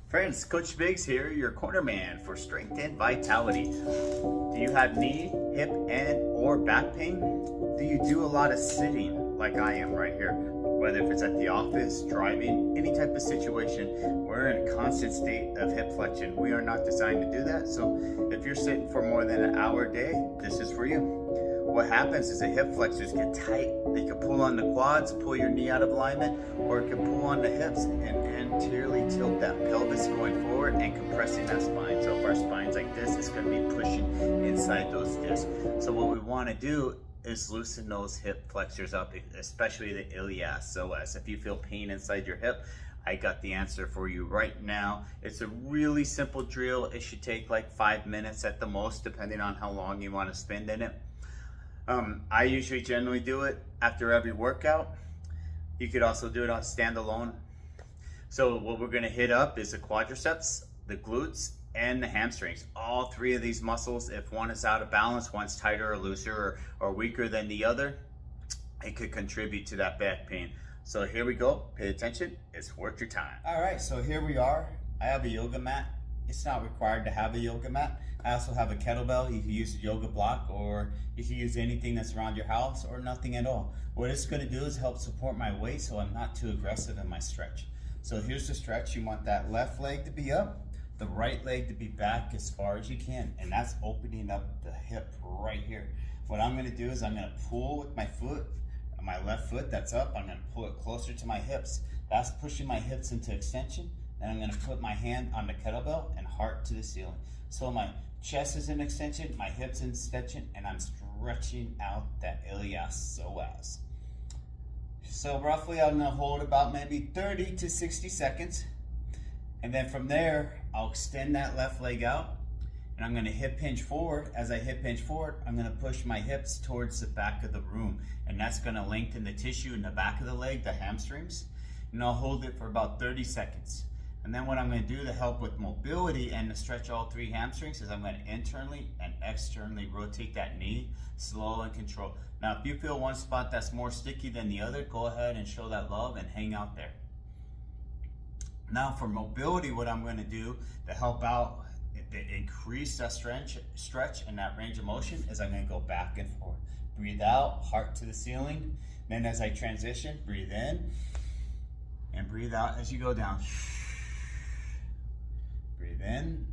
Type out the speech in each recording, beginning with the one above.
Friends, Coach Biggs here, your corner man for strength and vitality. Do you have knee, hip, and or back pain? Do you do a lot of sitting like I am right here? Whether if it's at the office, driving, any type of situation, we're in a constant state of hip flexion. We are not designed to do that. So if you're sitting for more than an hour a day, this is for you. What happens is the hip flexors get tight. They can pull on the quads, pull your knee out of alignment, or it can pull on the hips and anteriorly tilt that pelvis going forward and compressing that spine. So if our spine's like this, it's going to be pushing inside those discs. So what we want to do is loosen those hip flexors up, especially the iliopsoas. If you feel pain inside your hip, I got the answer for you right now. It's a really simple drill. It should take like 5 minutes at the most, depending on how long you want to spend in it. I usually generally do it after every workout. You could also do it on standalone. So what we're gonna hit up is the quadriceps, the glutes, and the hamstrings. All three of these muscles, if one is out of balance, one's tighter or looser or weaker than the other, it could contribute to that back pain. So here we go, pay attention, it's worth your time. All right, so here we are. I have a yoga mat. It's not required to have a yoga mat. I also have a kettlebell. You can use a yoga block, or you can use anything that's around your house, or nothing at all. What it's gonna do is help support my weight so I'm not too aggressive in my stretch. So here's the stretch. You want that left leg to be up, the right leg to be back as far as you can, and that's opening up the hip right here. What I'm gonna do is I'm gonna pull with my foot, my left foot that's up, I'm gonna pull it closer to my hips. That's pushing my hips into extension. And I'm gonna put my hand on the kettlebell and heart to the ceiling. So my chest is in extension, my hips in extension, and I'm stretching out that iliopsoas. So roughly I'm gonna hold about maybe 30 to 60 seconds. And then from there, I'll extend that left leg out and I'm gonna hip hinge forward. As I hip hinge forward, I'm gonna push my hips towards the back of the room. And that's gonna lengthen the tissue in the back of the leg, the hamstrings. And I'll hold it for about 30 seconds. And then what I'm going to do to help with mobility and to stretch all three hamstrings is I'm going to internally and externally rotate that knee, slow and control. Now, if you feel one spot that's more sticky than the other, go ahead and show that love and hang out there. Now for mobility, what I'm going to do to help out, to increase that stretch and that range of motion is I'm going to go back and forth. Breathe out, heart to the ceiling. Then as I transition, breathe in and breathe out as you go down. Breathe in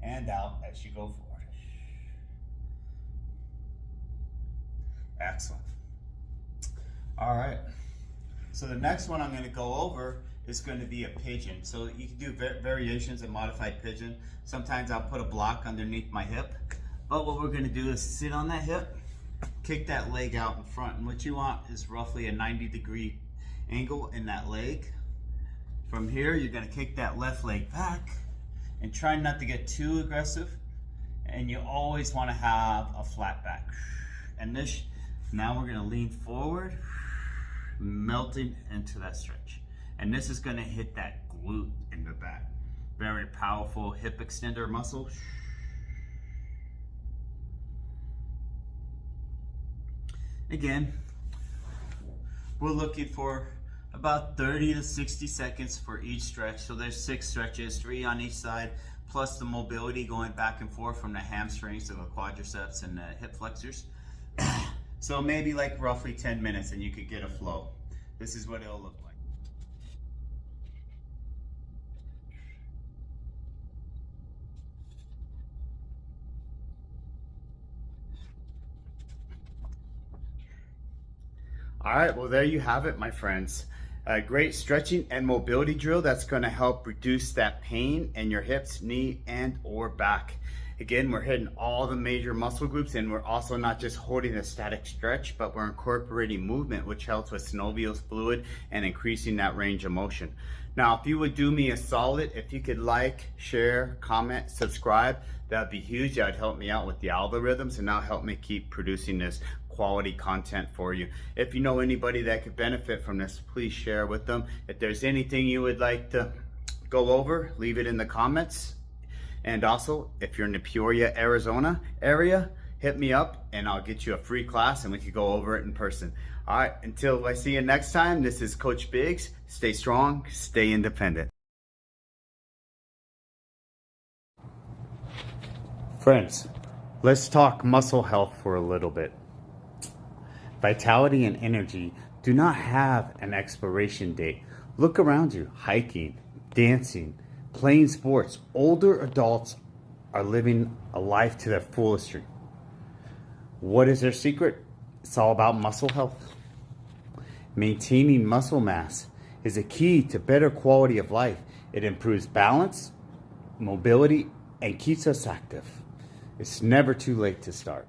and out as you go forward. Excellent. All right. So the next one I'm going to go over is going to be a pigeon. So you can do variations of modified pigeon. Sometimes I'll put a block underneath my hip. But what we're going to do is sit on that hip, kick that leg out in front. And what you want is roughly a 90-degree angle in that leg. From here, you're gonna kick that left leg back and try not to get too aggressive. And you always wanna have a flat back. And this, now we're gonna lean forward, melting into that stretch. And this is gonna hit that glute in the back. Very powerful hip extender muscle. Again, we're looking for about 30 to 60 seconds for each stretch. So there's 6 stretches, 3 on each side, plus the mobility going back and forth from the hamstrings to the quadriceps and the hip flexors. So maybe like roughly 10 minutes and you could get a flow. This is what it'll look like. All right, well, there you have it, my friends. A great stretching and mobility drill that's gonna help reduce that pain in your hips, knee, and or back. Again, we're hitting all the major muscle groups, and we're also not just holding a static stretch, but we're incorporating movement, which helps with synovial fluid and increasing that range of motion. Now, if you would do me a solid, if you could like, share, comment, subscribe, that'd be huge. That'd help me out with the algorithms and now help me keep producing this quality content for you. If you know anybody that could benefit from this, please share with them. If there's anything you would like to go over, leave it in the comments. And also, if you're in the Peoria, Arizona area, hit me up and I'll get you a free class and we could go over it in person. All right, until I see you next time, this is Coach Biggs. Stay strong, stay independent. Friends, let's talk muscle health for a little bit. Vitality and energy do not have an expiration date. Look around you, hiking, dancing, playing sports. Older adults are living a life to their fullest. What is their secret? It's all about muscle health. Maintaining muscle mass is a key to better quality of life. It improves balance, mobility, and keeps us active. It's never too late to start.